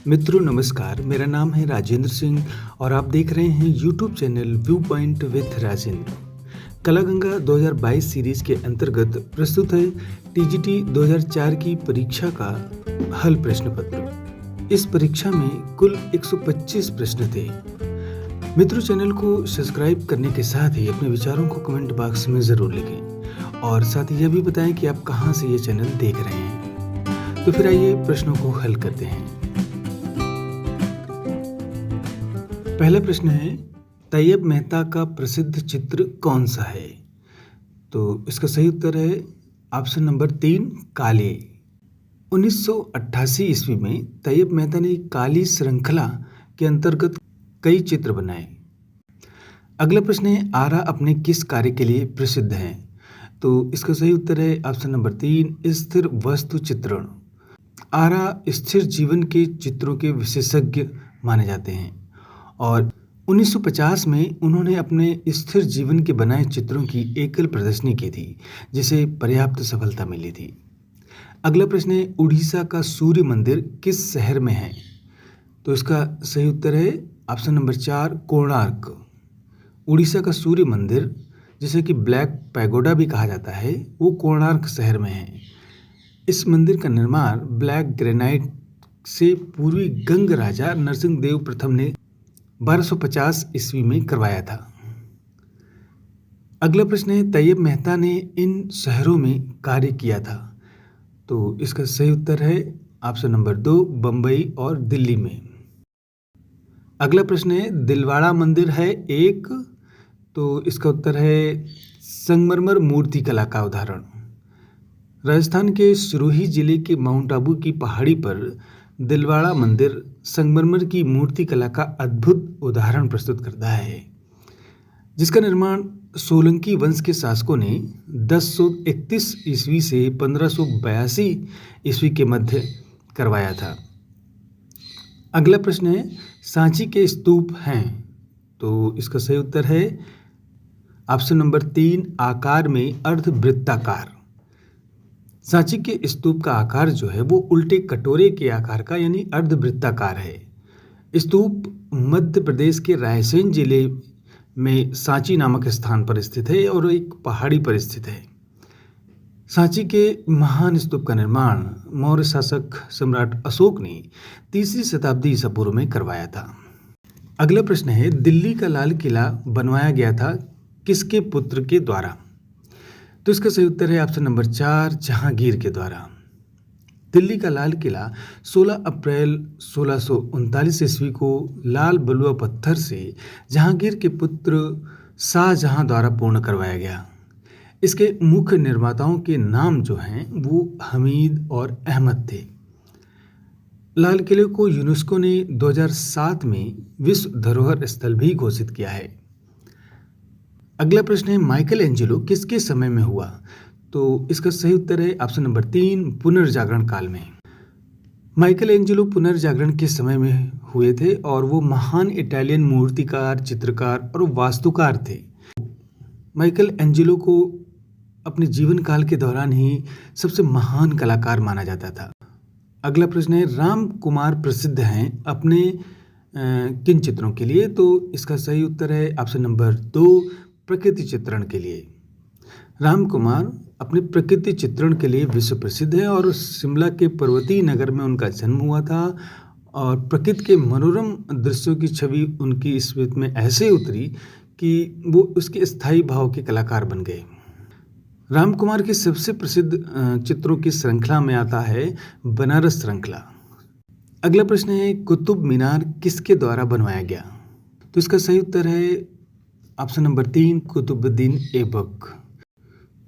मित्रों नमस्कार, मेरा नाम है राजेंद्र सिंह और आप देख रहे हैं YouTube channel view point with Rajendra. Kalaganga 2022 series के अंतर्गत प्रस्तुत है टीजीटी 2004 की परीक्षा का हल प्रश्न पत्र। इस परीक्षा में कुल 125 प्रश्न थे। मित्रों, चैनल को सब्सक्राइब करने के साथ ही अपने विचारों को कमेंट बॉक्स में ज़रूर लिखें और साथ ही यह भी बताएं कि आप कहां से ये चैनल देख रहे हैं। तो फिर आइए प्रश्नों को हल करते हैं। पहला प्रश्न है, तैयब मेहता का प्रसिद्ध चित्र कौन सा है? तो इसका सही उत्तर है ऑप्शन नंबर 3, काले। 1988 ईस्वी में तैयब मेहता ने काली श्रृंखला के अंतर्गत कई चित्र बनाए। अगला प्रश्न है, आरा अपने किस कार्य के लिए प्रसिद्ध है? तो इसका सही उत्तर है ऑप्शन नंबर 3, स्थिर वस्तु चित्रण। आरा स्थिर जीवन के चित्रों के विशेषज्ञ माने जाते हैं और 1950 में उन्होंने अपने स्थिर जीवन के बनाए चित्रों की एकल प्रदर्शनी की थी, जिसे पर्याप्त सफलता मिली थी। अगला प्रश्न है, उड़ीसा का सूर्य मंदिर किस शहर में है? तो इसका सही उत्तर है ऑप्शन नंबर 4, कोणार्क। उड़ीसा का सूर्य मंदिर, जिसे कि ब्लैक पैगोडा भी कहा जाता है, वो कोणार्क शहर में है। इस मंदिर का निर्माण ब्लैक ग्रेनाइट से पूर्वी गंग राजा नरसिंह देव प्रथम ने 1250 ईस्वी में करवाया था। अगला प्रश्न है, तैयब मेहता ने इन शहरों में कार्य किया था? तो इसका सही उत्तर है ऑप्शन नंबर 2, बंबई और दिल्ली में। अगला प्रश्न है, दिलवाड़ा मंदिर है एक? तो इसका उत्तर है संगमरमर मूर्ति कला का उदाहरण। राजस्थान के सिरोही जिले के माउंट आबू की पहाड़ी पर दिलवाड़ा मंदिर संगमरमर की मूर्ति कला का अद्भुत उदाहरण प्रस्तुत करता है, जिसका निर्माण सोलंकी वंश के शासकों ने 1031 ईस्वी से 1582 ईस्वी के मध्य करवाया था। अगला प्रश्न है, सांची के स्तूप हैं? तो इसका सही उत्तर है ऑप्शन नंबर 3, आकार में अर्धवृत्ताकार। सांची के स्तूप का आकार जो है वो उल्टे कटोरे के आकार का यानी अर्धवृत्ताकार है। स्तूप मध्य प्रदेश के रायसेन जिले में सांची नामक स्थान पर स्थित है और एक पहाड़ी पर स्थित है। सांची के महान स्तूप का निर्माण मौर्य शासक सम्राट अशोक ने 3वीं शताब्दी ईसा पूर्व में करवाया था। अगला प्रश्न है, दिल्ली का लाल किला बनवाया गया था किसके पुत्र के द्वारा? तो इसका सही उत्तर है ऑप्शन नंबर 4, जहांगीर के द्वारा। दिल्ली का लाल किला 16 अप्रैल 1639 ईस्वी को लाल बलुआ पत्थर से जहांगीर के पुत्र शाहजहां द्वारा पूर्ण करवाया गया। इसके मुख्य निर्माताओं के नाम जो हैं वो हमीद और अहमद थे। लाल किले को यूनेस्को ने 2007 में विश्व धरोहर स्थल भी घोषित किया है। अगला प्रश्न है, माइकल एंजेलो किसके समय में हुआ? तो इसका सही उत्तर है ऑप्शन नंबर 3, पुनर्जागरण काल में। माइकल एंजेलो पुनर्जागरण के समय में हुए थे और वो महान इटालियन मूर्तिकार, चित्रकार और वास्तुकार थे। माइकल एंजेलो को अपने जीवन काल के दौरान ही सबसे महान कलाकार माना जाता था। अगला प्रश्न है, राम कुमार प्रसिद्ध हैं अपने किन चित्रों के लिए? तो इसका सही उत्तर है ऑप्शन नंबर 2, प्रकृति चित्रण के लिए। राम कुमार अपने प्रकृति चित्रण के लिए विश्व प्रसिद्ध है और शिमला के पर्वतीय नगर में उनका जन्म हुआ था और प्रकृति के मनोरम दृश्यों की छवि उनकी स्मृति में ऐसे उतरी कि वो उसके स्थायी भाव के कलाकार बन गए। राम कुमार की सबसे प्रसिद्ध चित्रों की श्रृंखला में आता है बनारस श्रृंखला। अगला प्रश्न है, कुतुब मीनार किसके द्वारा बनवाया गया? तो इसका सही उत्तर है ऑप्शन नंबर 3, कुतुबुद्दीन ऐबक।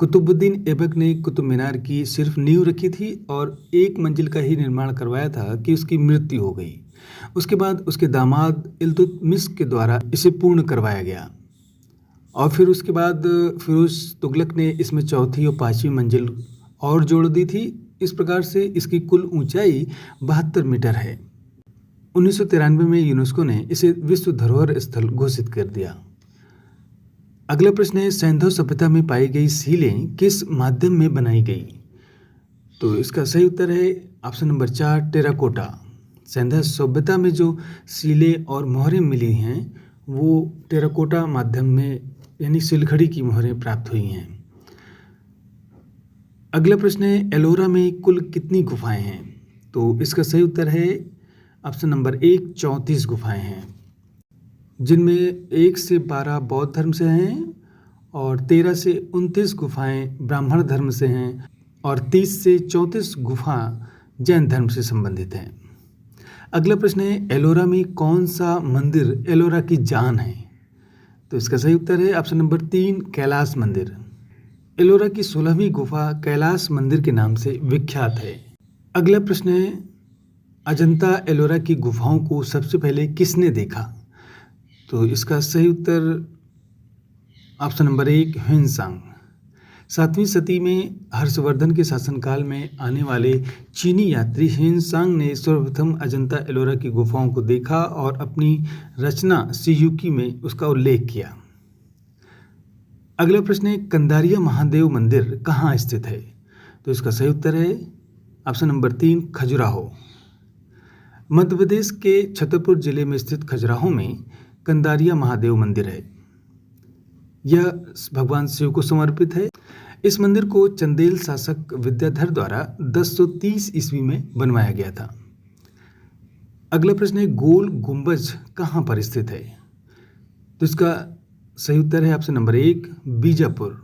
कुतुबुद्दीन ऐबक ने कुतुब मीनार की सिर्फ नींव रखी थी और एक मंजिल का ही निर्माण करवाया था कि उसकी मृत्यु हो गई। उसके बाद उसके दामाद इल्तुतमिश के द्वारा इसे पूर्ण करवाया गया और फिर उसके बाद फिरोज तुगलक ने इसमें चौथी और 5वीं मंजिल और जोड़ दी थी। इस प्रकार से इसकी कुल ऊंचाई 72 मीटर है। 1993 में यूनेस्को ने इसे विश्व धरोहर स्थल घोषित कर दिया। अगला प्रश्न है, सैंधव सभ्यता में पाई गई सीलें किस माध्यम में बनाई गई? तो इसका सही उत्तर है ऑप्शन नंबर 4, टेराकोटा। सिंधु सभ्यता में जो सीले और मोहरें मिली हैं वो टेराकोटा माध्यम में यानी सिलखड़ी की मोहरें प्राप्त हुई हैं। अगला प्रश्न है, एलोरा में कुल कितनी गुफाएं हैं? तो इसका सही उत्तर है ऑप्शन नंबर 1, 34 गुफाएं हैं, जिनमें 1 से 12 बौद्ध धर्म से हैं और 13 से 29 गुफाएं ब्राह्मण धर्म से हैं और 30 से 34 गुफा जैन धर्म से संबंधित हैं। अगला प्रश्न है, एलोरा में कौन सा मंदिर एलोरा की जान है? तो इसका सही उत्तर है ऑप्शन नंबर 3, कैलाश मंदिर। एलोरा की 16वीं गुफा कैलाश मंदिर के नाम से विख्यात है। अगला प्रश्न है, अजंता एलोरा की गुफाओं को सबसे पहले किसने देखा? तो इसका सही उत्तर ऑप्शन नंबर 1, ह्वेनसांग। 7वीं सदी में हर्षवर्धन के शासनकाल में आने वाले चीनी यात्री ह्वेनसांग ने सर्वप्रथम अजंता एलोरा की गुफाओं को देखा और अपनी रचना सियुकी में उसका उल्लेख किया। अगला प्रश्न है, कंदारिया महादेव मंदिर कहाँ स्थित है? तो इसका सही उत्तर है ऑप्शन नंबर 3, खजुराहो। मध्य प्रदेश के छतरपुर जिले में स्थित खजुराहो में कंदारिया महादेव मंदिर है। यह भगवान शिव को समर्पित है। इस मंदिर को चंदेल शासक विद्याधर द्वारा 1030 ईस्वी में बनवाया गया था। अगला प्रश्न है, गोल गुंबज कहाँ पर स्थित है? तो इसका सही उत्तर है ऑप्शन नंबर 1, बीजापुर।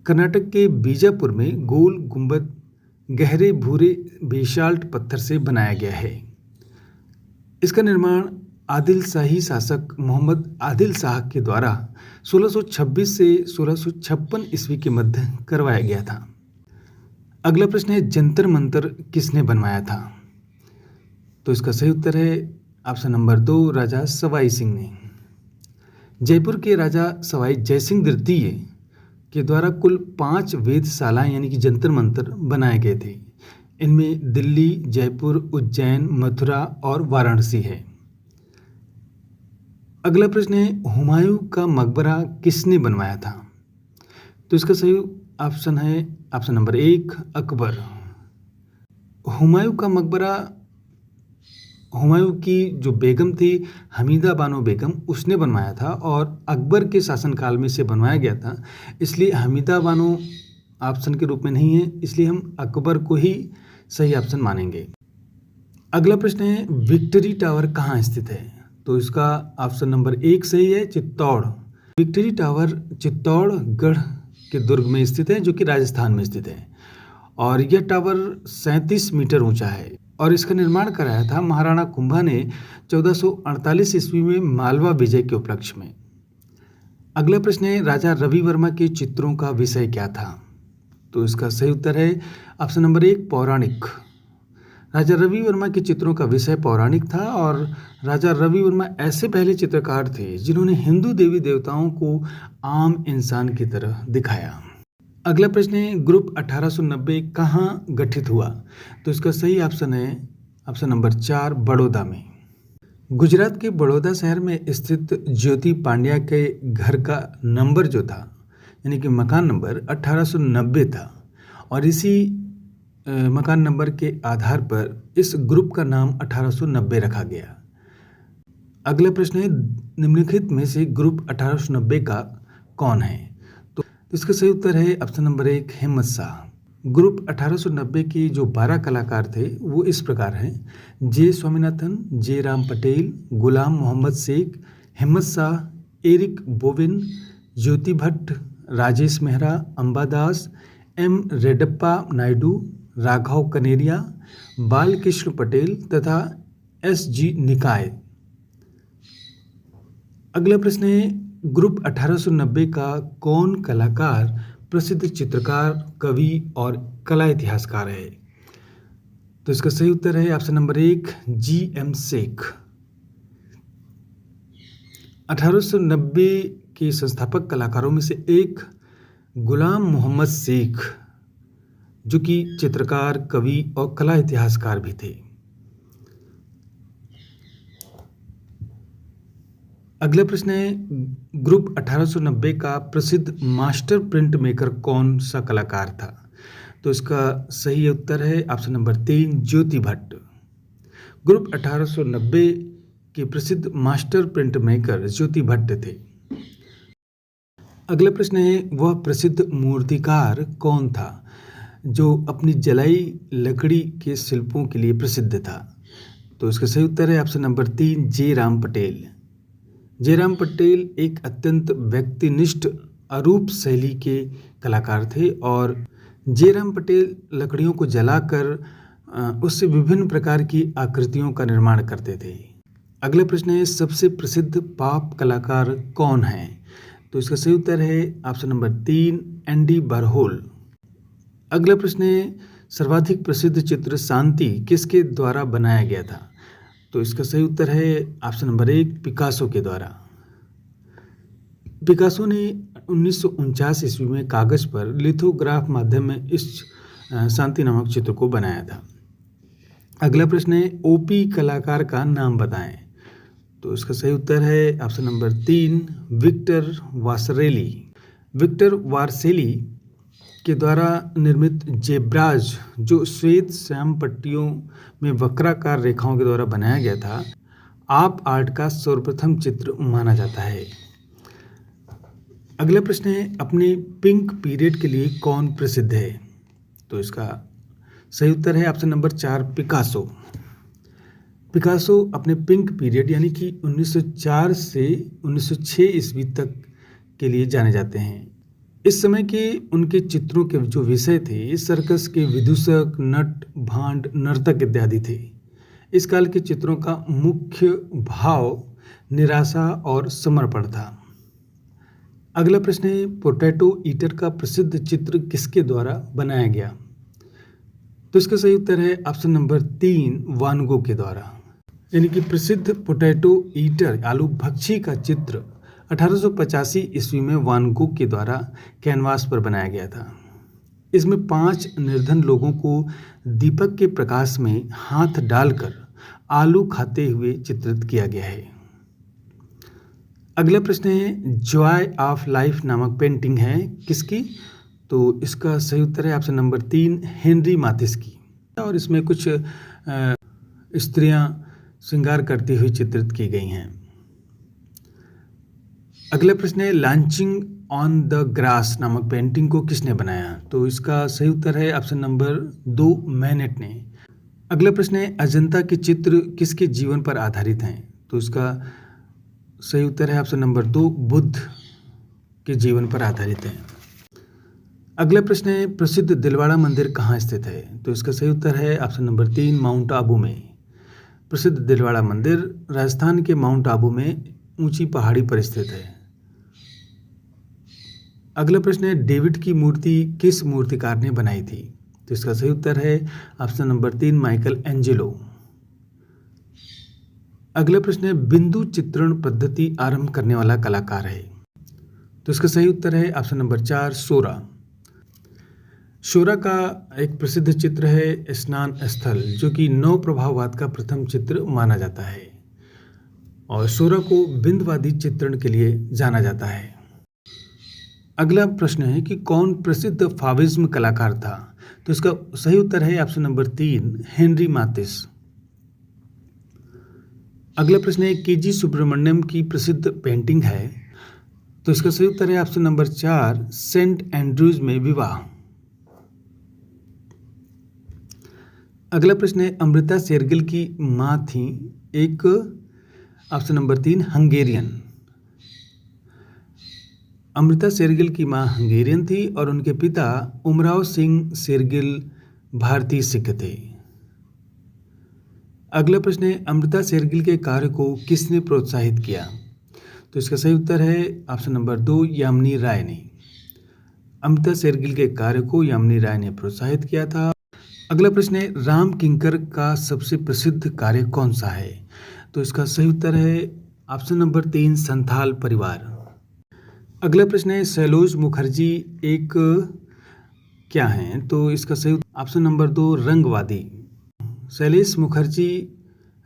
कर्नाटक के बीजापुर में गोल गुंबद गहरे भूरे बेसाल्ट पत्थर से बनाया गया है। इसका निर्माण आदिल शाही शासक मोहम्मद आदिल शाह के द्वारा 1626 से 1656 ईस्वी के मध्य करवाया गया था। अगला प्रश्न है, जंतर मंतर किसने बनवाया था? तो इसका सही उत्तर है ऑप्शन नंबर 2, राजा सवाई सिंह ने। जयपुर के राजा सवाई जयसिंह द्वितीय के द्वारा कुल 5 वेधशालाएं यानी कि जंतर मंतर बनाए गए थे। इनमें दिल्ली, जयपुर, उज्जैन, मथुरा और वाराणसी है। अगला प्रश्न है, हुमायूं का मकबरा किसने बनवाया था? तो इसका सही ऑप्शन है ऑप्शन नंबर 1, अकबर। हुमायूं का मकबरा हुमायूं की जो बेगम थी हमीदा बानो बेगम उसने बनवाया था और अकबर के शासनकाल में इसे बनवाया गया था, इसलिए हमीदा बानो ऑप्शन के रूप में नहीं है, इसलिए हम अकबर को ही सही ऑप्शन मानेंगे। अगला प्रश्न है, विक्टोरी टावर कहाँ स्थित है? तो इसका ऑप्शन नंबर 1 सही है, चित्तौड़। विक्टोरी टावर चित्तौड़गढ़ के दुर्ग में स्थित है जो कि राजस्थान में स्थित है और यह टावर 37 मीटर ऊंचा है और इसका निर्माण कराया था महाराणा कुंभा ने 1448 ईस्वी में मालवा विजय के उपलक्ष्य में। अगला प्रश्न है, राजा रवि वर्मा के चित्रों का विषय क्या था? तो इसका सही उत्तर है ऑप्शन नंबर 1, पौराणिक। राजा रवि वर्मा के चित्रों का विषय पौराणिक था और राजा रवि वर्मा ऐसे पहले चित्रकार थे जिन्होंने हिंदू देवी देवताओं को आम इंसान की तरह दिखाया। अगला प्रश्न है, ग्रुप 1890 कहाँ गठित हुआ? तो इसका सही ऑप्शन है ऑप्शन नंबर 4, बड़ौदा में। गुजरात के बड़ौदा शहर में स्थित ज्योति पांड्या के घर का नंबर जो था यानी कि मकान नंबर 1890 था और इसी मकान नंबर के आधार पर इस ग्रुप का नाम 1890 रखा गया। अगला प्रश्न है, निम्नलिखित में से ग्रुप 1890 का कौन है? तो इसका सही उत्तर है ऑप्शन नंबर 1, हिम्मत शाह। ग्रुप 1890 के जो 12 कलाकार थे वो इस प्रकार हैं, जे स्वामीनाथन, जे राम पटेल, गुलाम मोहम्मद शेख, हिम्मत शाह, एरिक बोवेन, ज्योति भट्ट, राजेश मेहरा, अंबादास, एम रेड्डप्पा नायडू, राघव कनेरिया, बालकृष्ण पटेल तथा एस.जी. निकाय। अगला प्रश्न है, ग्रुप 1890 का कौन कलाकार प्रसिद्ध चित्रकार, कवि और कला इतिहासकार है? तो इसका सही उत्तर है ऑप्शन नंबर 1, जी.एम. शेख। 1890 के संस्थापक कलाकारों में से एक गुलाम मोहम्मद शेख जो कि चित्रकार, कवि और कला इतिहासकार भी थे। अगला प्रश्न है, ग्रुप 1890 का प्रसिद्ध मास्टर प्रिंट मेकर कौन सा कलाकार था? तो इसका सही उत्तर है ऑप्शन नंबर 3, ज्योति भट्ट। ग्रुप 1890 के प्रसिद्ध मास्टर प्रिंट मेकर ज्योति भट्ट थे। अगला प्रश्न है, वह प्रसिद्ध मूर्तिकार कौन था जो अपनी जलाई लकड़ी के शिल्पों के लिए प्रसिद्ध था? तो इसका सही उत्तर है ऑप्शन नंबर 3, जयराम पटेल। जयराम पटेल एक अत्यंत व्यक्तिनिष्ठ अरूप शैली के कलाकार थे और जयराम पटेल लकड़ियों को जलाकर उससे विभिन्न प्रकार की आकृतियों का निर्माण करते थे। अगला प्रश्न है, सबसे प्रसिद्ध पॉप कलाकार कौन है? तो इसका सही उत्तर है ऑप्शन नंबर 3, एंडी वारहोल। अगला प्रश्न है, सर्वाधिक प्रसिद्ध चित्र शांति किसके द्वारा बनाया गया था? तो इसका सही उत्तर है ऑप्शन नंबर 1, पिकासो के द्वारा। पिकासो ने 1949 ईस्वी में कागज पर लिथोग्राफ माध्यम में इस शांति नामक चित्र को बनाया था। अगला प्रश्न है, ओपी कलाकार का नाम बताएं। तो इसका सही उत्तर है ऑप्शन नंबर 3, विक्टर वासरेली। विक्टर वारसेली के द्वारा निर्मित जेब्राज, जो श्वेत श्याम पट्टियों में वक्राकार रेखाओं के द्वारा बनाया गया था, आप आर्ट का सर्वप्रथम चित्र माना जाता है। अगला प्रश्न है, अपने पिंक पीरियड के लिए कौन प्रसिद्ध है? तो इसका सही उत्तर है ऑप्शन नंबर 4, पिकासो। पिकासो अपने पिंक पीरियड यानी कि 1904 से 1906 ईस्वी तक के लिए जाने जाते हैं। इस समय के उनके चित्रों के जो विषय थे, सर्कस के विदूषक, नट, भांड, नर्तक इत्यादि थे। इस काल के चित्रों का मुख्य भाव निराशा और समर्पण था। अगला प्रश्न है, पोटैटो ईटर का प्रसिद्ध चित्र किसके द्वारा बनाया गया? तो इसका सही उत्तर है ऑप्शन नंबर 3, वान गो के द्वारा। यानी कि प्रसिद्ध पोटैटो ईटर आलू भक्षी का चित्र 1885 ईस्वी में वान गो के द्वारा कैनवास पर बनाया गया था। इसमें 5 निर्धन लोगों को दीपक के प्रकाश में हाथ डालकर आलू खाते हुए चित्रित किया गया है। अगला प्रश्न है, जॉय ऑफ लाइफ नामक पेंटिंग है किसकी? तो इसका सही उत्तर है ऑप्शन नंबर 3, हेनरी माथिस की। और इसमें कुछ स्त्रियां श्रृंगार करती हुई चित्रित की गई हैं। अगला प्रश्न है, लॉन्चिंग ऑन द ग्रास नामक पेंटिंग को किसने बनाया? तो इसका सही उत्तर है ऑप्शन नंबर 2, मैनेट ने। अगला प्रश्न है, अजंता के चित्र किसके जीवन पर आधारित हैं? तो इसका सही उत्तर है ऑप्शन नंबर 2, बुद्ध के जीवन पर आधारित है। अगला प्रश्न है, प्रसिद्ध दिलवाड़ा मंदिर कहाँ स्थित है? तो इसका सही उत्तर है ऑप्शन नंबर 3, माउंट आबू में। प्रसिद्ध दिलवाड़ा मंदिर राजस्थान के माउंट आबू में ऊंची पहाड़ी पर स्थित है। अगला प्रश्न है, डेविड की मूर्ति किस मूर्तिकार ने बनाई थी? तो इसका सही उत्तर है ऑप्शन नंबर 3, माइकल एंजेलो। अगला प्रश्न है, बिंदु चित्रण पद्धति आरंभ करने वाला कलाकार है? तो इसका सही उत्तर है ऑप्शन नंबर 4, सोरा। सोरा का एक प्रसिद्ध चित्र है स्नान स्थल, जो कि नव प्रभाववाद का प्रथम चित्र माना जाता है और सोरा को बिंदवादी चित्रण के लिए जाना जाता है। अगला प्रश्न है कि कौन प्रसिद्ध फाविज्म कलाकार था? तो इसका सही उत्तर है ऑप्शन नंबर 3, हेनरी माथिस। अगला प्रश्न है, केजी सुब्रमण्यम की प्रसिद्ध पेंटिंग है? तो इसका सही उत्तर है ऑप्शन नंबर 4, सेंट एंड्रूज में विवाह। अगला प्रश्न है, अमृता शेरगिल की माँ थी एक? Option number 3, Hungarian. Amrita Shergil की माँ हंगेरियन थी और उनके पिता उमराव सिंह शेरगिल भारतीय सिख थे। अगला प्रश्न है, अमृता शेरगिल के कार्य को किसने प्रोत्साहित किया? तो इसका सही उत्तर है ऑप्शन नंबर 2, यामिनी राय ने। अमृता शेरगिल के कार्य को यामिनी राय ने प्रोत्साहित किया था। अगला प्रश्न है, राम किंकर का सबसे प्रसिद्ध कार्य कौन सा है? तो इसका सही उत्तर है ऑप्शन नंबर 3, संथाल परिवार। अगला प्रश्न है, शैलोज मुखर्जी एक क्या हैं? तो इसका सही ऑप्शन नंबर 2, रंगवादी। शैलेश मुखर्जी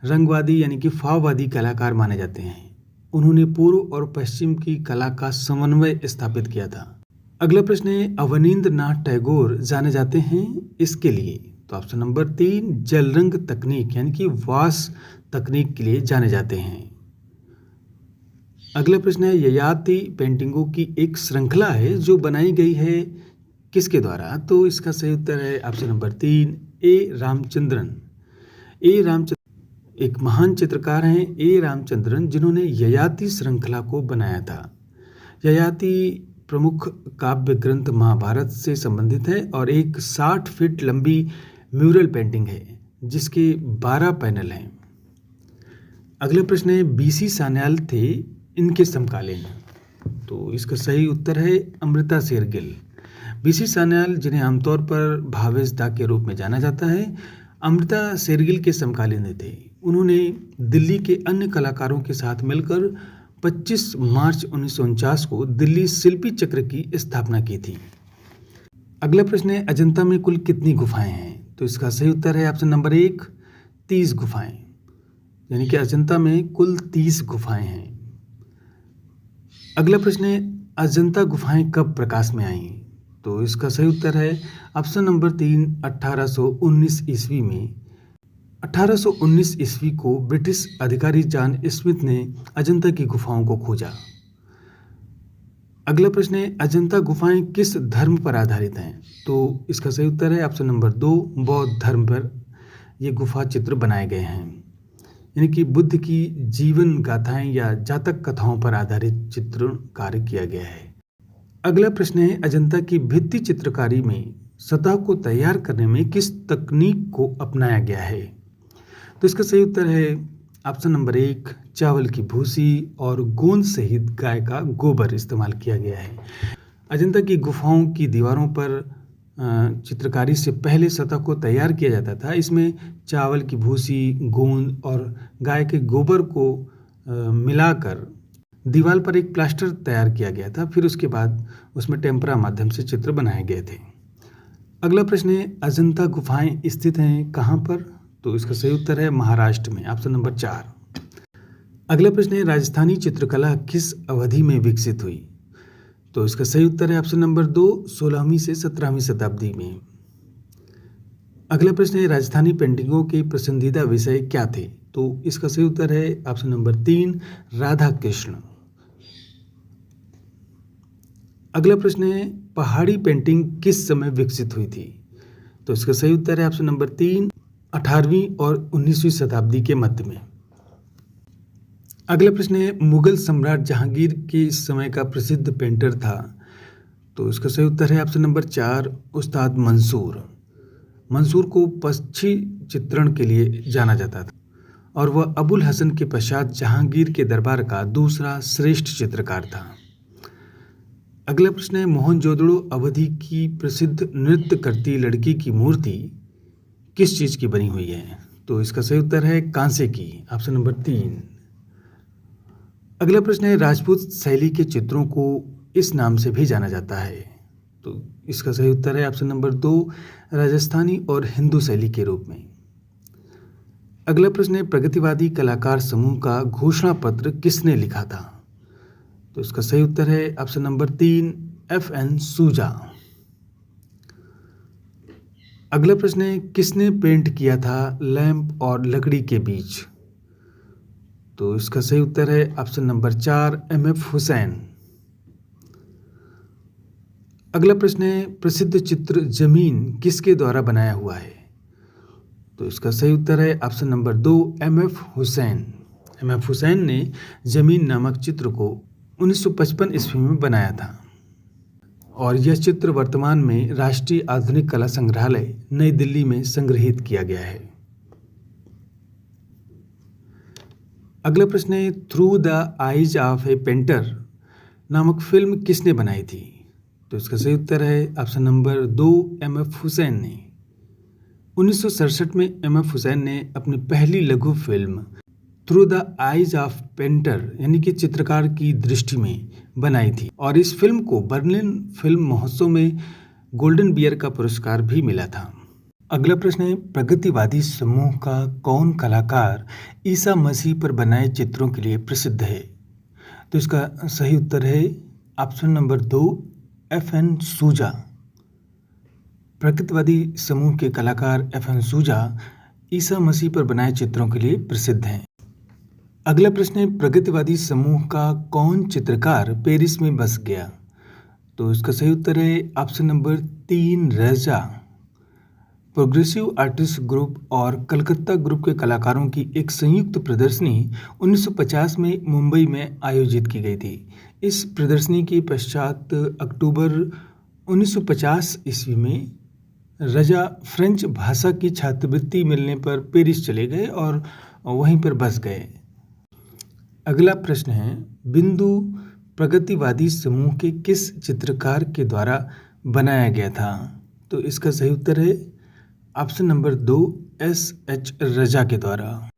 रंगवादी यानी कि फाववादी कलाकार माने जाते हैं। उन्होंने पूर्व और पश्चिम की कला का समन्वय स्थापित किया था। अगला प्रश्न है, अवनींद्र नाथ टैगोर जाने जाते हैं इसके लिए? तो ऑप्शन नंबर 3 जल रंग तकनीक यानी कि वास तकनीक के लिए जाने जाते हैं। अगला प्रश्न है ययाति पेंटिंगों की एक श्रृंखला है जो बनाई गई है किसके द्वारा? तो इसका सही उत्तर है ऑप्शन नंबर 3 ए रामचंद्रन। ए रामचंद्रन एक महान चित्रकार हैं ए रामचंद्रन, जिन्होंने ययाति श्रृंखला को बनाया था। ययाति प्रमुख काव्य ग्रंथ महाभारत से संबंधित है और एक 60 फीट लंबी म्यूरल पेंटिंग है जिसके 12 पैनल हैं। अगला प्रश्न है बीसी सान्याल थे इनके समकालीन, तो इसका सही उत्तर है अमृता शेरगिल। बीसी सान्याल, जिन्हें आमतौर पर भावेश दा के रूप में जाना जाता है, अमृता शेरगिल के समकालीन थे। उन्होंने दिल्ली के अन्य कलाकारों के साथ मिलकर 25 मार्च 1949 को दिल्ली शिल्पी चक्र की स्थापना की थी। अगला प्रश्न है अजंता में कुल कितनी गुफाएं हैं? तो इसका सही उत्तर है ऑप्शन नंबर 1 30 गुफाएं, यानी कि अजंता में कुल 30 गुफाएं हैं। अगला प्रश्न है अजंता गुफाएं कब प्रकाश में आईं? तो इसका सही उत्तर है ऑप्शन नंबर 3 1819 ईस्वी में। 1819 ईस्वी को ब्रिटिश अधिकारी जॉन स्मिथ ने अजंता की गुफाओं को खोजा। अगला प्रश्न है अजंता गुफाएं किस धर्म पर आधारित हैं? तो इसका सही उत्तर है ऑप्शन नंबर 2 बौद्ध धर्म पर ये गुफा चित्र बनाए गए हैं, यानी कि बुद्ध की जीवन गाथाएं या जातक कथाओं पर आधारित चित्र कार्य किया गया है। अगला प्रश्न है अजंता की भित्ति चित्रकारी में सतह को तैयार करने में किस तकनीक को अपनाया गया है? तो इसका सही उत्तर है ऑप्शन नंबर 1 चावल की भूसी और गोंद सहित गाय का गोबर इस्तेमाल किया गया है। अजंता की गुफाओं की दीवारों पर चित्रकारी से पहले सतह को तैयार किया जाता था। इसमें चावल की भूसी, गोंद और गाय के गोबर को मिलाकर दीवार पर एक प्लास्टर तैयार किया गया था। फिर उसके बाद उसमें टेम्परा माध्यम से चित्र बनाए गए थे। अगला प्रश्न है अजंता गुफाएं स्थित हैं कहाँ पर? तो इसका सही उत्तर है महाराष्ट्र में, ऑप्शन नंबर 4। अगला प्रश्न है राजस्थानी चित्रकला किस अवधि में विकसित हुई? तो इसका सही उत्तर है ऑप्शन नंबर 2 16वीं से 17वीं शताब्दी में। अगला प्रश्न है राजस्थानी पेंटिंगों के पसंदीदा विषय क्या थे? तो इसका सही उत्तर है ऑप्शन नंबर 3 राधा कृष्ण। अगला प्रश्न है पहाड़ी पेंटिंग किस समय विकसित हुई थी? तो इसका सही उत्तर है ऑप्शन नंबर 3 18वीं और 19वीं शताब्दी के मध्य में। अगला प्रश्न है मुगल सम्राट जहांगीर के समय का प्रसिद्ध पेंटर था। तो इसका सही उत्तर है ऑप्शन नंबर 4 उस्ताद मंसूर। मंसूर को पक्षी चित्रण के लिए जाना जाता था और वह अबुल हसन के पश्चात जहांगीर के दरबार का दूसरा श्रेष्ठ चित्रकार था। अगला प्रश्न है मोहनजोदड़ो अवधि की प्रसिद्ध नृत्य करती लड़की की मूर्ति किस चीज की बनी हुई है? तो इसका सही उत्तर है कांसे की, ऑप्शन नंबर 3। अगला प्रश्न है राजपूत शैली के चित्रों को इस नाम से भी जाना जाता है। तो इसका सही उत्तर है ऑप्शन नंबर 2 राजस्थानी और हिंदू शैली के रूप में। अगला प्रश्न है प्रगतिवादी कलाकार समूह का घोषणा पत्र किसने लिखा था? तो इसका सही उत्तर है ऑप्शन नंबर 3 FN सूजा। अगला प्रश्न है किसने पेंट किया था लैंप और लकड़ी के बीच? तो इसका सही उत्तर है ऑप्शन नंबर 4 MF हुसैन। अगला प्रश्न है प्रसिद्ध चित्र जमीन किसके द्वारा बनाया हुआ है? तो इसका सही उत्तर है option number 2 MF Hussain. MF Hussain ने जमीन नामक चित्र को 1955 ईस्वी में बनाया था और यह चित्र वर्तमान में राष्ट्रीय आधुनिक कला संग्रहालय नई दिल्ली में संग्रहित किया गया है। अगला प्रश्न है through the eyes of A painter नामक फिल्म किसने बनाई थी? तो इसका सही उत्तर है ऑप्शन नंबर 2 MF हुसैन ने। 1967 में MF हुसैन ने अपनी पहली लघु film through the eyes of painter यानी कि चित्रकार की दृष्टि में बनाई थी और इस फिल्म को बर्लिन फिल्म महोत्सव में गोल्डन बियर का पुरस्कार भी मिला था। अगला प्रश्न है प्रगतिवादी समूह का कौन कलाकार ईसा मसीह पर बनाए चित्रों के लिए प्रसिद्ध है? तो इसका सही उत्तर है ऑप्शन नंबर 2 FN सूजा। प्रकृतिवादी समूह के कलाकार एफ.एन. सूजा ईसा मसीह पर बनाए चित्रों के लिए प्रसिद्ध हैं। अगला प्रश्न है, प्रगतिवादी समूह का कौन चित्रकार पेरिस में बस गया? तो इसका सही उत्तर है ऑप्शन नंबर 3, रजा। प्रोग्रेसिव आर्टिस्ट ग्रुप और कलकत्ता ग्रुप के कलाकारों की एक संयुक्त प्रदर्शनी 1950 में मुंबई में आयोजित की गई थी। इस प्रदर्शनी के पश्चात अक्टूबर 1950 ईस्वी में रजा फ्रेंच भाषा की छात्रवृत्ति मिलने पर पेरिस चले गए और वहीं पर बस गए। अगला प्रश्न है, बिंदु प्रगतिवादी समूह के किस चित्रकार के द्वारा बनाया गया था? तो इसका सही उत्तर है ऑप्शन नंबर 2, एस.एच. रजा के द्वारा।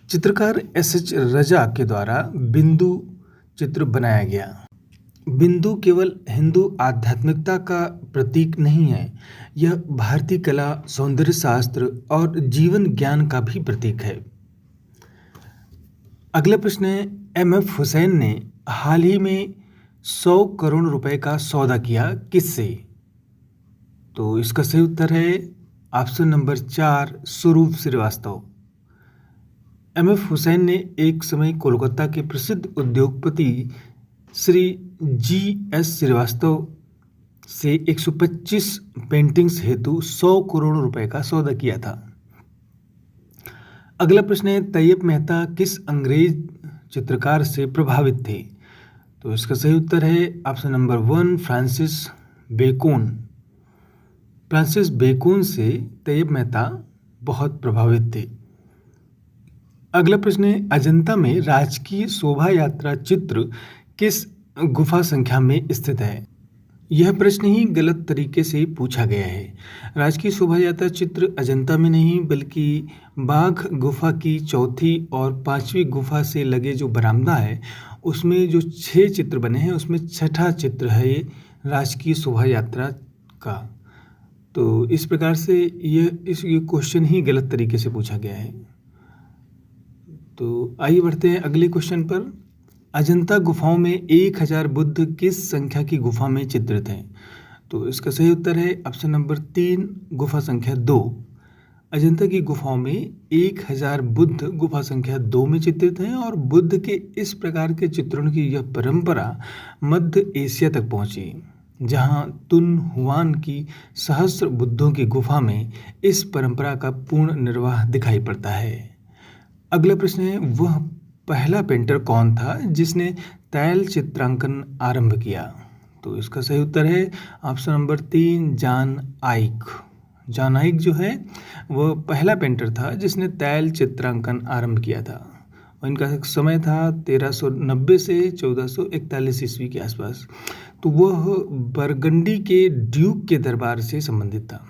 चित्रकार एस.एच. रजा के द्वारा बिंदु चित्र बनाया गया। बिंदु केवल हिंदू आध्यात्मिकता का प्रतीक नहीं है, यह भारतीय कला, सौंदर्य शास्त्र और जीवन ज्ञान का भी प्रतीक है। अगला प्रश्न है, एम.एफ. हुसैन ने हाल ही में 100 करोड़ रुपए का सौदा किया किससे? तो इसका सही उत्तर है ऑप्शन नंबर 4, स्वरूप श्रीवास्तव। एम.एफ. हुसैन ने एक समय कोलकाता के प्रसिद्ध उद्योगपति श्री जी.एस. श्रीवास्तव से 125 पेंटिंग्स हेतु 100 करोड़ रुपए का सौदा किया था। अगला प्रश्न है, तैयब मेहता किस अंग्रेज चित्रकार से प्रभावित थे? तो इसका सही उत्तर है option number 1, Francis Bacon. Francis Bacon से तैयब मेहता बहुत प्रभावित थे। अगला प्रश्न है, अजंता में राजकीय शोभा यात्रा चित्र किस गुफा संख्या में स्थित है? यह प्रश्न ही गलत तरीके से पूछा गया है। राजकीय शोभा यात्रा चित्र अजंता में नहीं बल्कि बाघ गुफा की चौथी और 5वीं गुफा से लगे जो बरामदा है उसमें जो 6 चित्र बने हैं उसमें छठा चित्र है ये राजकीय शोभा यात्रा का। तो इस प्रकार से ये क्वेश्चन ही गलत तरीके से पूछा गया है। तो आइए बढ़ते हैं अगले क्वेश्चन पर। अजंता गुफाओं में 1000 बुद्ध किस संख्या की गुफा में चित्रित हैं? तो इसका सही उत्तर है ऑप्शन नंबर 3, गुफा संख्या 2। अजंता की गुफाओं में 1000 बुद्ध गुफा संख्या 2 में चित्रित हैं और बुद्ध के इस प्रकार के चित्रण की यह परंपरा मध्य एशिया तक पहुंची, जहां तुन हुआन की सहस्त्र बुद्धों की गुफा में इस परंपरा का पूर्ण निर्वाह दिखाई पड़ता है। अगला प्रश्न है, वह पहला पेंटर कौन था जिसने तैल चित्रांकन आरंभ किया? तो इसका सही उत्तर है ऑप्शन नंबर 3, जॉन आइक। जॉन आइक जो है वह पहला पेंटर था जिसने तैल चित्रांकन आरंभ किया था और इनका समय था 1390 से 1441 ईस्वी के आसपास। तो वह बरगंडी के ड्यूक के दरबार से संबंधित था।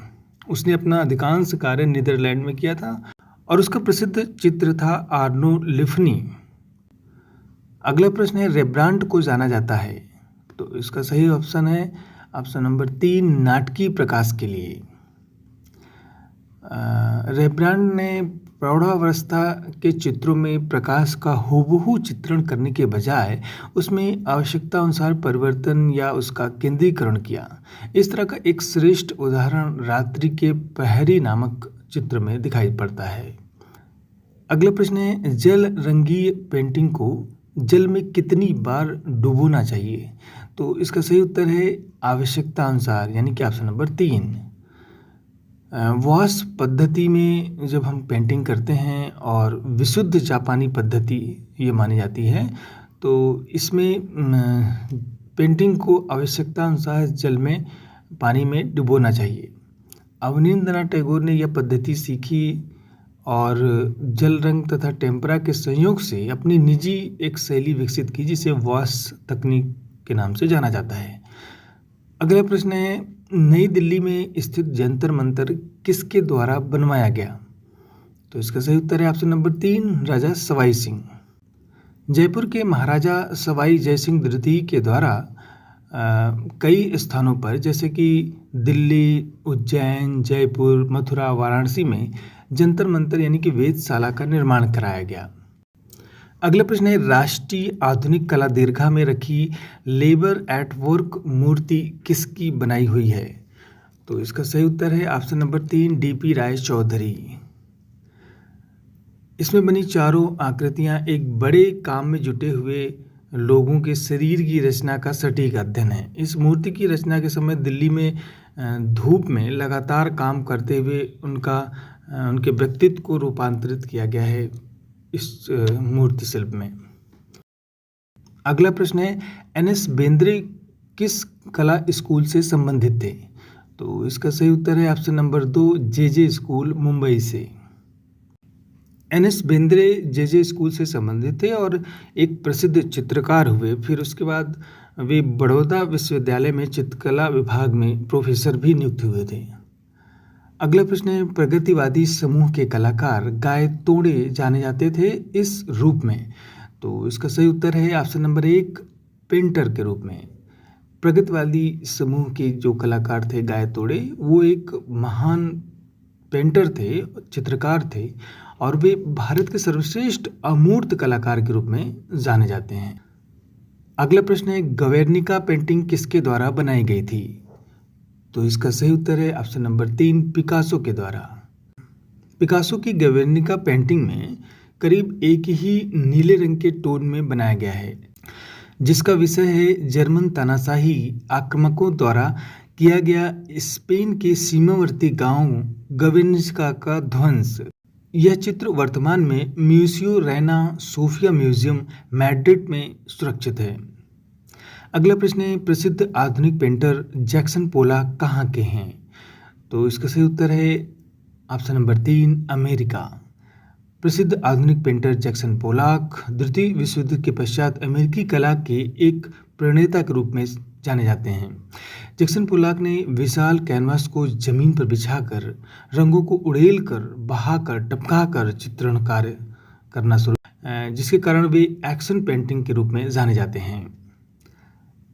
उसने अपना अधिकांश कार्य नीदरलैंड में किया था और उसका प्रसिद्ध चित्र था आर्नो लिफनी। अगला प्रश्न है, रेब्रांड को जाना जाता है? तो इसका सही ऑप्शन है ऑप्शन नंबर 3, नाटकीय प्रकाश के लिए। रेब्रांड ने प्रौढ़ावस्था के चित्रों में प्रकाश का हूबहू चित्रण करने के बजाय उसमें आवश्यकता अनुसार परिवर्तन या उसका केंद्रीकरण किया। इस तरह का एक श्रेष्ठ उदाहरण रात्रि के प्रहरी नामक चित्र में दिखाई पड़ता है। अगला प्रश्न है, जल रंगीय पेंटिंग को जल में कितनी बार डुबोना चाहिए? तो इसका सही उत्तर है आवश्यकता अनुसार, यानी कि ऑप्शन नंबर 3। वॉश पद्धति में जब हम पेंटिंग करते हैं और विशुद्ध जापानी पद्धति ये मानी जाती है, तो इसमें पेंटिंग को आवश्यकता अनुसार जल में पानी में डुबोना चाहिए। अवनींद्रनाथ टैगोर ने यह पद्धति सीखी और जल रंग तथा टेम्परा के संयोग से अपनी निजी एक शैली विकसित की जिसे वॉश तकनीक के नाम से जाना जाता है। अगला प्रश्न है, नई दिल्ली में स्थित जंतर मंतर किसके द्वारा बनवाया गया? तो इसका सही उत्तर है ऑप्शन नंबर 3, राजा सवाई सिंह। जयपुर के महाराजा सवाई जयसिंह द्वितीय के द्वारा कई स्थानों पर जैसे कि दिल्ली, उज्जैन, जयपुर, मथुरा, वाराणसी में जंतर मंतर यानी कि वेधशाला का निर्माण कराया गया। अगला प्रश्न है, राष्ट्रीय आधुनिक कला दीर्घा में रखी लेबर एट वर्क मूर्ति किसकी बनाई हुई है? तो इसका सही उत्तर है ऑप्शन नंबर 3 डीपी राय चौधरी। इसमें बनी चारों आकृतियां एक बड़े काम में जुटे हुए लोगों के शरीर की रचना का सटीक अध्ययन है। इस मूर्ति की रचना के समय दिल्ली में धूप में लगातार काम करते हुए उनके व्यक्तित्व को रूपांतरित किया गया है इस मूर्ति शिल्प में। अगला प्रश्न है, एन.एस. बेंद्रे किस कला स्कूल से संबंधित थे? तो इसका सही उत्तर है ऑप्शन नंबर 2 जे स्कूल मुंबई से। एन.एस. बेंद्रे जे स्कूल से संबंधित थे और एक प्रसिद्ध चित्रकार हुए। फिर उसके बाद वे बड़ौदा विश्वविद्यालय में चित्रकला विभाग में प्रोफेसर भी नियुक्त हुए थे। अगला प्रश्न है, प्रगतिवादी समूह के कलाकार गाय तोड़े जाने जाते थे इस रूप में? तो इसका सही उत्तर है ऑप्शन नंबर 1 पेंटर के रूप में। प्रगतिवादी समूह के जो कलाकार थे गाय तोड़े, वो एक महान पेंटर थे, चित्रकार थे और वे भारत के सर्वश्रेष्ठ अमूर्त कलाकार के रूप में जाने जाते हैं। अगला प्रश्न है, गवेर्निका पेंटिंग किसके द्वारा बनाई गई थी? तो इसका सही उत्तर है ऑप्शन नंबर 3 पिकासो के द्वारा। पिकासो की गवेर्निका पेंटिंग में करीब एक ही नीले रंग के टोन में बनाया गया है, जिसका विषय है जर्मन तानाशाही आक्रमकों द्वारा किया गया स्पेन के सीमावर्ती गांव गवेर्निका का ध्वंस। यह चित्र वर्तमान में म्यूजियो रेना सोफिया म्यूजियम मैड्रिड में सुरक्षित है। अगला प्रश्न है, प्रसिद्ध आधुनिक पेंटर जैक्सन पोलॉक कहाँ के हैं? तो इसका सही उत्तर है ऑप्शन नंबर 3 अमेरिका। प्रसिद्ध आधुनिक पेंटर जैक्सन पोलॉक द्वितीय विश्व युद्ध के पश्चात अमेरिकी कला के एक प्रणेता के रूप में जाने जाते हैं। जैक्सन पोलॉक ने विशाल कैनवास को जमीन पर बिछाकर रंगों को उड़ेलकर, बहाकर, टपकाकर चित्रण कार्य करना शुरू, जिसके कारण वे एक्शन पेंटिंग के रूप में जाने जाते हैं।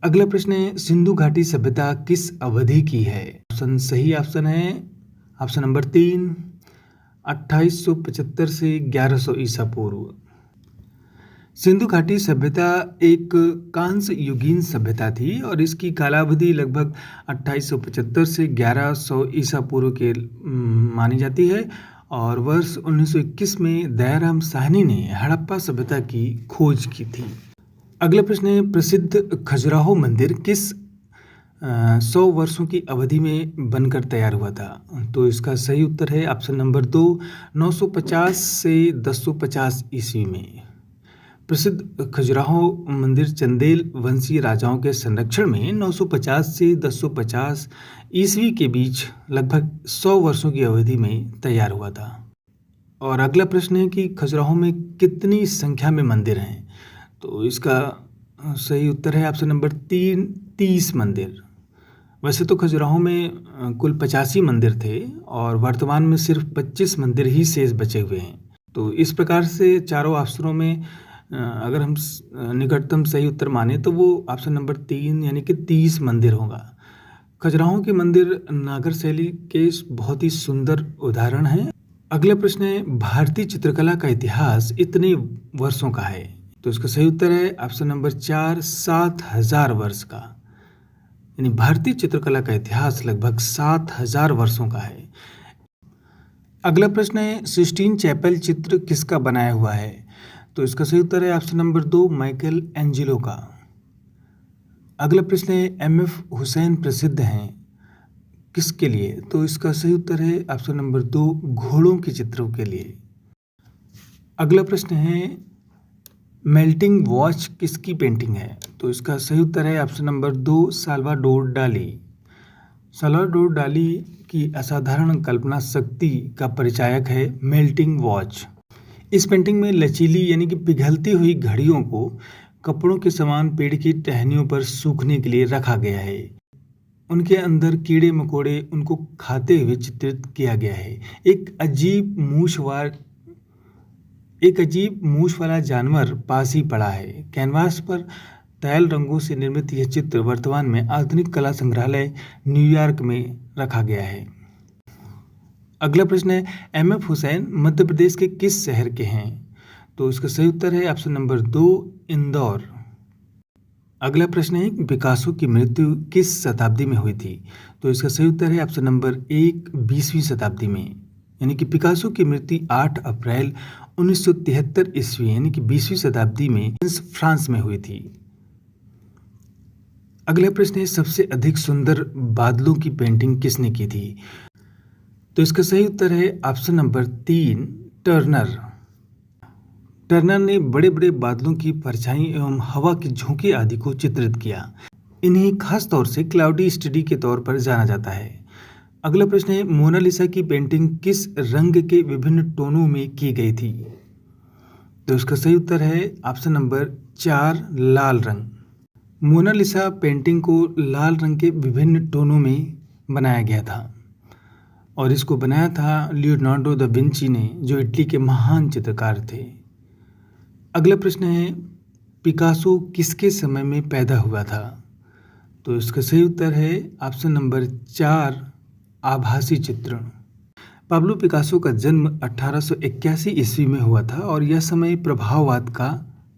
अगला प्रश्न है, सिंधु घाटी सभ्यता किस अवधि की है? सही ऑप्शन है ऑप्शन नंबर 3 2875 से 1100 ईसा पूर्व। सिंधु घाटी सभ्यता एक कांस्य युगीन सभ्यता थी और इसकी कालावधि लगभग 2875 से 1100 ईसा पूर्व के मानी जाती है और वर्ष 1921 में दयाराम साहनी ने हड़प्पा सभ्यता की खोज की थी। अगला प्रश्न है, प्रसिद्ध खजुराहो मंदिर किस 100 वर्षों की अवधि में बनकर तैयार हुआ था? तो इसका सही उत्तर है ऑप्शन नंबर 2 950 से 1050 ईस्वी में। प्रसिद्ध खजुराहो मंदिर चंदेल वंशीय राजाओं के संरक्षण में 950 से 1050 ईस्वी के बीच लगभग 100 वर्षों की अवधि में तैयार हुआ था। और अगला प्रश्न है कि खजुराहो में कितनी संख्या में मंदिर हैं? तो इसका सही उत्तर है ऑप्शन नंबर 3 30 मंदिर। वैसे तो खजुराहो में कुल 85 मंदिर थे और वर्तमान में सिर्फ 25 मंदिर ही शेष बचे हुए हैं। तो इस प्रकार से चारों ऑप्शनों में अगर हम निकटतम सही उत्तर माने तो वो ऑप्शन नंबर 3 यानी कि 30 मंदिर होगा। खजुराहो के मंदिर नागर शैली के बहुत ही सुंदर उदाहरण हैं। अगला प्रश्न है, भारतीय चित्रकला का इतिहास इतने वर्षों का है? तो इसका सही उत्तर है ऑप्शन नंबर 4 7000 वर्ष का। यानी भारतीय चित्रकला का इतिहास लगभग 7000 वर्षों का है। अगला प्रश्न है, सिस्टीन चैपल चित्र किसका बनाया हुआ है? तो इसका सही उत्तर है ऑप्शन नंबर 2 माइकल एंजेलो का। अगला प्रश्न है, एम.एफ. हुसैन प्रसिद्ध हैं किसके लिए? तो इसका सही उत्तर है ऑप्शन नंबर 2 घोड़ों के चित्रों के लिए। अगला प्रश्न है, मेल्टिंग वॉच किसकी पेंटिंग है? तो इसका सही उत्तर है ऑप्शन नंबर 2 साल्वाडोर डाली। साल्वाडोर डाली की असाधारण कल्पना शक्ति का परिचायक है मेल्टिंग वॉच। इस पेंटिंग में लचीली यानी कि पिघलती हुई घड़ियों को कपड़ों के समान पेड़ की टहनियों पर सूखने के लिए रखा गया है। उनके अंदर कीड़े मकोड़े उनको खाते हुए चित्रित किया गया है। एक अजीब मूछ वाला जानवर पास ही पड़ा है। कैनवास पर तैल रंगों से निर्मित यह चित्र वर्तमान में आधुनिक कला संग्रहालय न्यूयॉर्क में रखा गया है। अगला प्रश्न है, एम.एफ. हुसैन मध्य प्रदेश के किस शहर के हैं? तो इसका सही उत्तर है ऑप्शन नंबर 2 इंदौर। अगला प्रश्न है कि पिकासो की मृत्यु किस शताब्दी में हुई थी? तो इसका सही उत्तर है ऑप्शन नंबर 1 20वीं शताब्दी में। यानी कि पिकासो की मृत्यु 8 अप्रैल 1973 ईस्वी यानी कि 20वीं शताब्दी में फ्रांस में हुई थी। अगला प्रश्न है सबसे अधिक सुंदर बादलों की पेंटिंग किसने की थी? तो इसका सही उत्तर है ऑप्शन नंबर 3 टर्नर। टर्नर ने बड़े बड़े बादलों की परछाई एवं हवा की झोंके आदि को चित्रित किया। इन्हें खास तौर से क्लाउडी स्टडी के तौर पर जाना जाता है। अगला प्रश्न है मोनालिसा की पेंटिंग किस रंग के विभिन्न टोनों में की गई थी? तो इसका सही उत्तर है ऑप्शन नंबर 4 लाल रंग। मोनालिसा पेंटिंग को लाल रंग के विभिन्न टोनों में बनाया गया था और इसको बनाया था लियोनार्डो दा विंची ने, जो इटली के महान चित्रकार थे। अगला प्रश्न है पिकासो किसके समय में पैदा हुआ था? तो इसका सही उत्तर है ऑप्शन नंबर 4 आभासी चित्रण। पाब्लो पिकासो का जन्म 1881 ईस्वी में हुआ था और यह समय प्रभाववाद का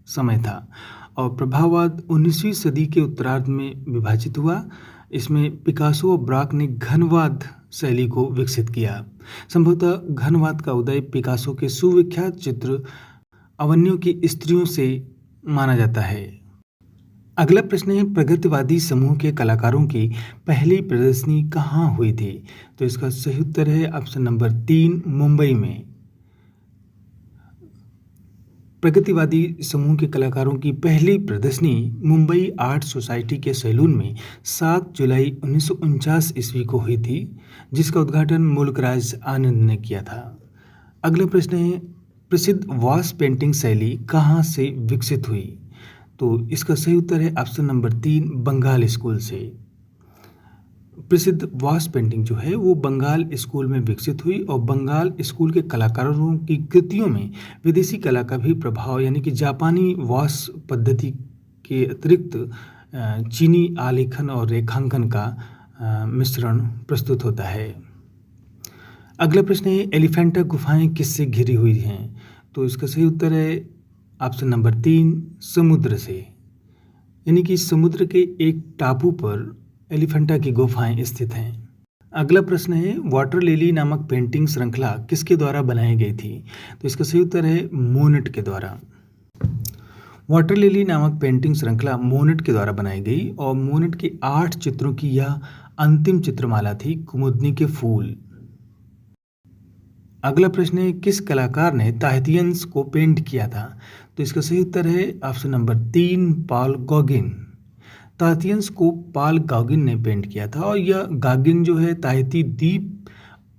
समय था और प्रभाववाद 19वीं सदी के उत्तरार्ध में विभाजित हुआ। इसमें पिकासो और ब्राक ने घनवाद शैली को विकसित किया। संभवतः घनवाद का उदय पिकासो के सुविख्यात चित्र अवन्यों की स्त्रियों से माना जाता है। अगला प्रश्न है प्रगतिवादी समूह के कलाकारों की पहली प्रदर्शनी कहाँ हुई थी? तो इसका सही उत्तर है ऑप्शन नंबर 3 मुंबई में। प्रगतिवादी समूह के कलाकारों की पहली प्रदर्शनी मुंबई आर्ट सोसाइटी के सैलून में 7 जुलाई 1949 ईस्वी को हुई थी, जिसका उद्घाटन मुल्कराज आनंद ने किया था। अगला प्रश्न है प्रसिद्ध वॉश पेंटिंग शैली कहाँ से विकसित हुई? तो इसका सही उत्तर है ऑप्शन नंबर 3 बंगाल स्कूल से। प्रसिद्ध वॉश पेंटिंग जो है वो बंगाल स्कूल में विकसित हुई और बंगाल स्कूल के कलाकारों की कृतियों में विदेशी कला का भी प्रभाव यानी कि जापानी वॉश पद्धति के अतिरिक्त चीनी आलेखन और रेखांकन का मिश्रण प्रस्तुत होता है। अगला प्रश्न है एलिफेंटा गुफाएं किससे घिरी हुई हैं? तो इसका सही उत्तर है ऑप्शन नंबर 3 समुद्र से। यानी कि समुद्र के एक टापू पर एलिफेंटा की गुफाएं स्थित हैं। अगला प्रश्न है वाटर लिली नामक पेंटिंग श्रृंखला किसके द्वारा बनाई गई थी? तो इसका सही उत्तर है मोनेट के द्वारा। वाटर लिली नामक पेंटिंग श्रृंखला मोनेट के द्वारा बनाई गई और मोनेट के 8 चित्रों की यह अंतिम चित्रमाला थी कुमुदनी के फूल। अगला प्रश्न है किस कलाकार ने ताहितियंस को पेंट किया था? तो इसका सही उत्तर है ऑप्शन नंबर 3 पॉल गॉगिन। ताहितियंस को पॉल गॉगिन ने पेंट किया था और यह गॉगिन जो है ताहिती द्वीप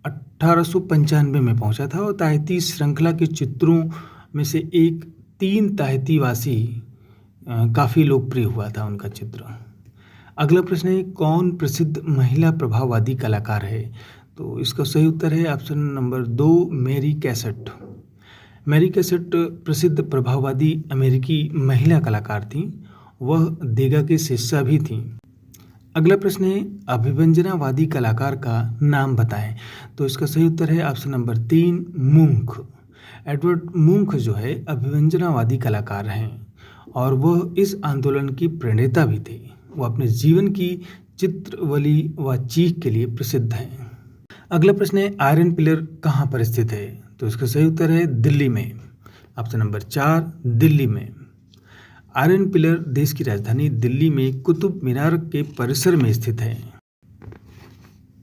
1895 में पहुंचा था और ताहिती श्रृंखला के चित्रों में से एक 3 ताहितीवासी काफ़ी लोकप्रिय हुआ था उनका चित्र। अगला प्रश्न है कौन प्रसिद्ध महिला प्रभाववादी कलाकार है? तो इसका सही उत्तर है option number 2 Mary Cassatt. Mary Cassatt प्रसिद्ध प्रभाववादी अमेरिकी महिला कलाकार थीं। वह देगा की शिष्या भी थीं। अगला प्रश्न है अभिव्यंजनावादी कलाकार का नाम बताएं। तो इसका सही उत्तर है ऑप्शन नंबर 3 मुंख। एडवर्ड मुंख जो है अभिव्यंजनावादी कलाकार हैं और वह इस आंदोलन की प्रणेता भी थे। वह अपने जीवन की चित्रवली व चीख के लिए प्रसिद्ध हैं। अगला प्रश्न है आयरन पिलर कहाँ पर स्थित है? तो इसका सही उत्तर है दिल्ली में। ऑप्शन नंबर 4 दिल्ली में। आयरन पिलर देश की राजधानी दिल्ली में कुतुब मीनार के परिसर में स्थित है।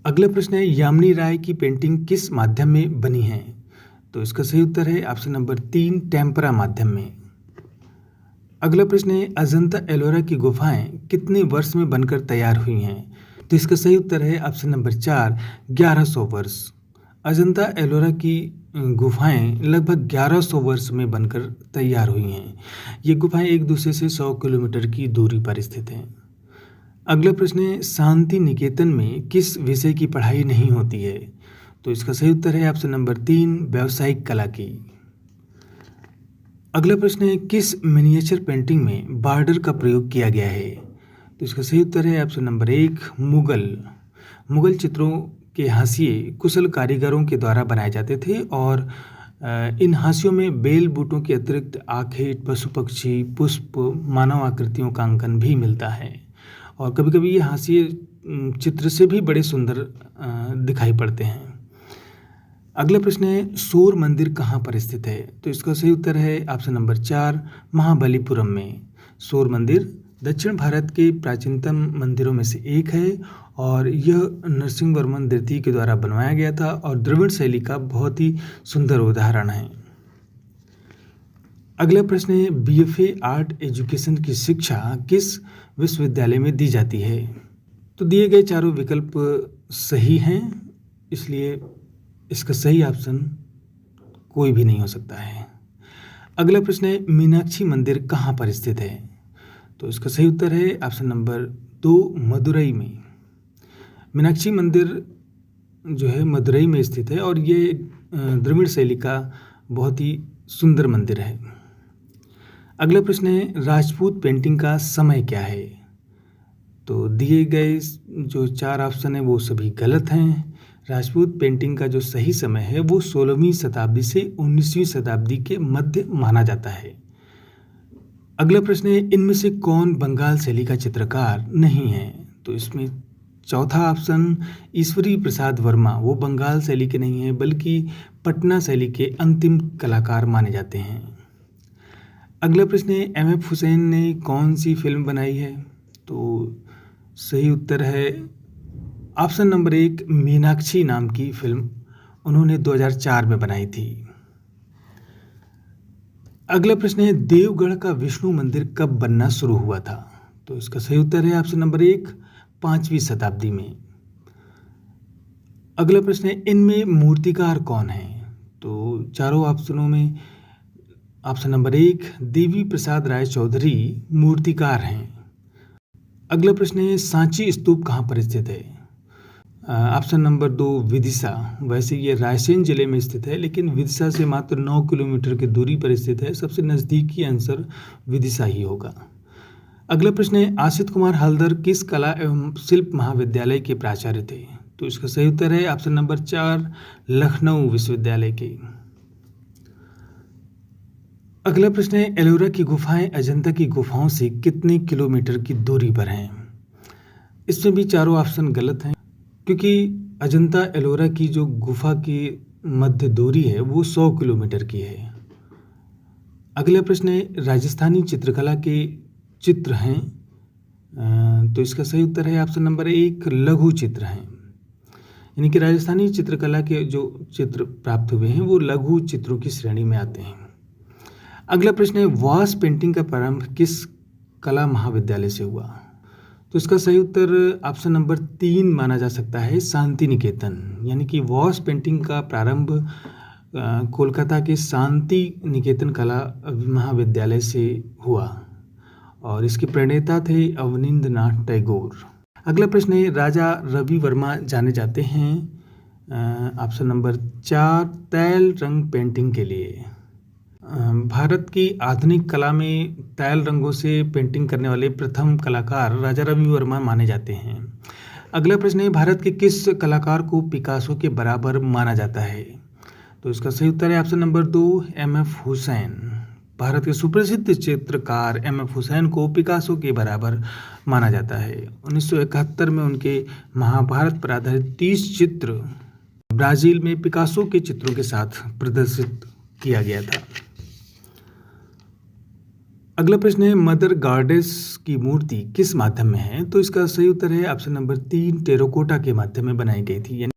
अगला प्रश्न है यामिनी राय की पेंटिंग किस माध्यम में बनी है? तो इसका सही उत्तर है ऑप्शन नंबर 3 टेम्परा माध्यम में। अगला प्रश्न है अजंता एलोरा की गुफाएं कितने वर्ष में बनकर तैयार हुई हैं? तो इसका सही उत्तर है ऑप्शन नंबर 4 1100 वर्ष। अजंता एलोरा की गुफाएं लगभग 1100 वर्ष में बनकर तैयार हुई हैं। ये गुफाएं एक दूसरे से 100 किलोमीटर की दूरी पर स्थित हैं। अगला प्रश्न है शांति निकेतन में किस विषय की पढ़ाई नहीं होती है? तो इसका सही उत्तर है ऑप्शन नंबर 3 व्यावसायिक कला की। अगला प्रश्न है किस मिनिएचर पेंटिंग में बॉर्डर का प्रयोग किया गया है? तो इसका सही उत्तर है ऑप्शन नंबर 1 मुगल चित्रों के हाशिए कुशल कारीगरों के द्वारा बनाए जाते थे और इन हाशियों में बेल बूटों के अतिरिक्त आखेट, पशु पक्षी, पुष्प, मानव आकृतियों का अंकन भी मिलता है और कभी-कभी ये हाशिए चित्र से भी बड़े सुंदर दिखाई पड़ते हैं। अगला प्रश्न है, सूर्य मंदिर कहाँ पर स्थित है? तो इसका सही उत्तर है ऑप्शन नंबर 4, महाबलीपुरम में। सूर्य मंदिर दक्षिण भारत के प्राचीनतम मंदिरों में से एक है और यह नरसिंहवर्मन द्वितीय के द्वारा बनवाया गया था और द्रविड़ शैली का बहुत ही सुंदर उदाहरण है। अगला प्रश्न है, बीएफए आर्ट एजुकेशन की शिक्षा किस विश्वविद्यालय में दी जाती है? तो दिए गए चारों विकल्प सही हैं, इसलिए इसका सही ऑप्शन कोई भी नहीं हो सकता है। अगला प्रश्न है, मीनाक्षी मंदिर कहाँ पर स्थित है? तो इसका सही उत्तर है ऑप्शन नंबर 2, मदुरई में। मीनाक्षी मंदिर जो है मदुरई में स्थित है और ये द्रविड़ शैली का बहुत ही सुंदर मंदिर है। अगला प्रश्न है, राजपूत पेंटिंग का समय क्या है? तो दिए गए जो 4 ऑप्शन है वो सभी गलत हैं। राजपूत पेंटिंग का जो सही समय है वो 16वीं शताब्दी से 19वीं शताब्दी के मध्य माना जाता है। अगला प्रश्न है, इनमें से कौन बंगाल शैली का चित्रकार नहीं है? तो इसमें चौथा ऑप्शन ईश्वरी प्रसाद वर्मा, वो बंगाल शैली के नहीं हैं बल्कि पटना शैली के अंतिम कलाकार माने जाते हैं। अगला प्रश्न है, एमएफ हुसैन ने कौन सी फिल्म बनाई है? तो सही उत्तर है ऑप्शन नंबर 1, मीनाक्षी नाम की फिल्म उन्होंने 2004 में बनाई थी। अगला प्रश्न है, देवगढ़ का विष्णु मंदिर कब बनना शुरू हुआ था? तो इसका सही उत्तर है ऑप्शन नंबर 1, 5वीं शताब्दी में। अगला प्रश्न है, इनमें मूर्तिकार कौन है? तो चारों ऑप्शनों में ऑप्शन नंबर 1, देवी प्रसाद राय चौधरी मूर्तिकार हैं। अगला प्रश्न है, सांची स्तूप कहाँ पर स्थित है? Option number 2, Vidisha. वैसे ये रायसेन जिले में स्थित है लेकिन विदिशा से मात्र 9 किलोमीटर की दूरी पर स्थित है। सबसे नज़दीकी आंसर विदिशा ही होगा। अगला प्रश्न है, आशित कुमार हल्दर किस कला एवं शिल्प महाविद्यालय के प्राचार्य थे? तो इसका सही उत्तर है ऑप्शन नंबर 4, लखनऊ विश्वविद्यालय के। अगला प्रश्न है, एलोरा की गुफाएं अजंता की गुफाओं से कितने किलोमीटर की दूरी पर हैं? इसमें भी चारों ऑप्शन गलत हैं क्योंकि अजंता एलोरा की जो गुफा की मध्य दूरी है वो 100 किलोमीटर की है। अगला प्रश्न है, राजस्थानी चित्रकला के चित्र हैं तो इसका सही उत्तर है ऑप्शन नंबर 1, लघु चित्र हैं। यानी कि राजस्थानी चित्रकला के जो चित्र प्राप्त हुए हैं वो लघु चित्रों की श्रेणी में आते हैं। अगला प्रश्न है, वास पेंटिंग का प्रारंभ किस कला महाविद्यालय से हुआ? तो इसका सही उत्तर ऑप्शन नंबर 3 माना जा सकता है, शांति निकेतन। यानी कि वॉश पेंटिंग का प्रारंभ कोलकाता के शांति निकेतन कला महाविद्यालय से हुआ और इसके प्रणेता थे अवनींद्रनाथ टैगोर। अगला प्रश्न है, राजा रवि वर्मा जाने जाते हैं ऑप्शन नंबर 4, तैल रंग पेंटिंग के लिए। भारत की आधुनिक कला में तैल रंगों से पेंटिंग करने वाले प्रथम कलाकार राजा रवि वर्मा माने जाते हैं। अगला प्रश्न है, भारत के किस कलाकार को पिकासो के बराबर माना जाता है? तो इसका सही उत्तर है option number 2, MF Hussain. Bharat के सुप्रसिद्ध चित्रकार एमएफ हुसैन को पिकासो के बराबर माना जाता है। 1971 में उनके महाभारत पर आधारित 30 चित्र ब्राजील में पिकासो के चित्रों के साथ प्रदर्शित किया गया था। अगला प्रश्न है, मदर गॉडेस की मूर्ति किस माध्यम में है? तो इसका सही उत्तर है ऑप्शन नंबर 3, टेराकोटा के माध्यम में बनाई गई थी।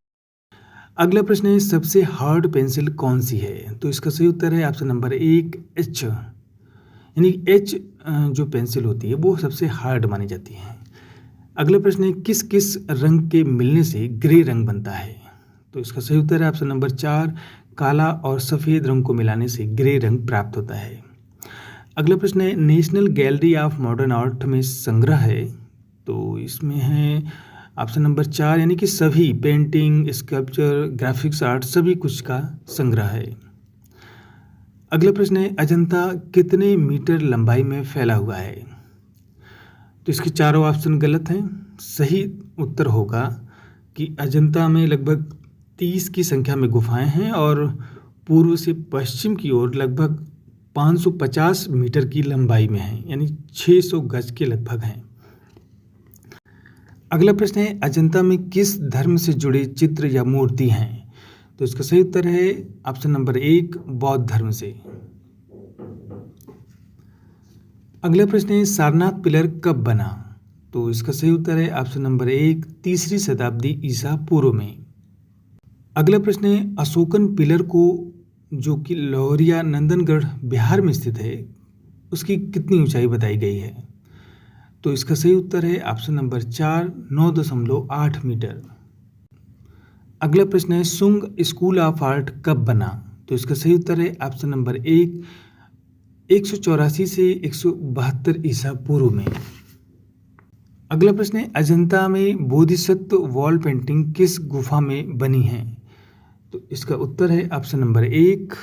अगला प्रश्न है, सबसे हार्ड पेंसिल कौन सी है? तो इसका सही उत्तर है ऑप्शन नंबर 1, एच। यानी एच जो पेंसिल होती है वो सबसे हार्ड मानी जाती है। अगला प्रश्न है, किस किस रंग के मिलने से ग्रे रंग बनता है? तो इसका सही उत्तर है ऑप्शन नंबर 4, काला और सफ़ेद रंग को मिलाने से ग्रे रंग प्राप्त होता है। अगला प्रश्न है, national gallery of modern art में संग्रह है तो इसमें है ऑप्शन नंबर 4, यानी कि सभी पेंटिंग, स्कल्पचर, ग्राफिक्स आर्ट सभी कुछ का संग्रह है। अगला प्रश्न है, अजंता कितने मीटर लंबाई में फैला हुआ है? तो इसके चारों ऑप्शन गलत हैं। सही उत्तर होगा कि अजंता में लगभग 30 की संख्या में गुफाएं हैं और पूर्व से पश्चिम की ओर लगभग 550 मीटर की लंबाई में है, यानी 600 गज के लगभग हैं। अगला प्रश्न है, अजंता में किस धर्म से जुड़े चित्र या मूर्ति हैं? तो इसका सही उत्तर है ऑप्शन नंबर 1, बौद्ध धर्म से। अगला प्रश्न है, सारनाथ पिलर कब बना? तो इसका सही उत्तर है ऑप्शन नंबर 1, 3री शताब्दी ईसा पूर्व में। अगला प्रश्न है, अशोकन पिलर को जो कि लौरिया नंदनगढ़ बिहार में स्थित है, उसकी कितनी ऊंचाई बताई गई है? तो इसका सही उत्तर है ऑप्शन नंबर 4, 9.8 मीटर। अगला प्रश्न है, सुंग स्कूल ऑफ आर्ट कब बना? तो इसका सही उत्तर है ऑप्शन नंबर 1, 184 से 172 ईसा पूर्व में। अगला प्रश्न है, अजंता में बोधिसत्व वॉल पेंटिंग किस गुफा में बनी है? तो इसका उत्तर है ऑप्शन नंबर 1,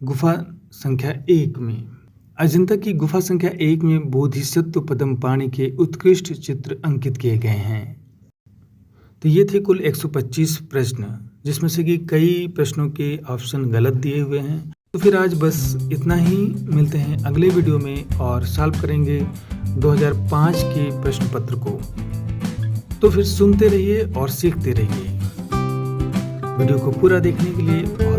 गुफा संख्या 1 में। अजंता की गुफा संख्या 1 में बोधिसत्व पद्मपाणि के उत्कृष्ट चित्र अंकित किए गए हैं। तो ये थे कुल 125 प्रश्न, जिसमें से कि कई प्रश्नों के ऑप्शन गलत दिए हुए हैं। तो फिर आज बस इतना ही, मिलते हैं अगले वीडियो में और सॉल्व करेंगे 2005 के प्रश्न पत्र को। तो फिर सुनते रहिए और सीखते रहिए। वीडियो को पूरा देखने के लिए बहुत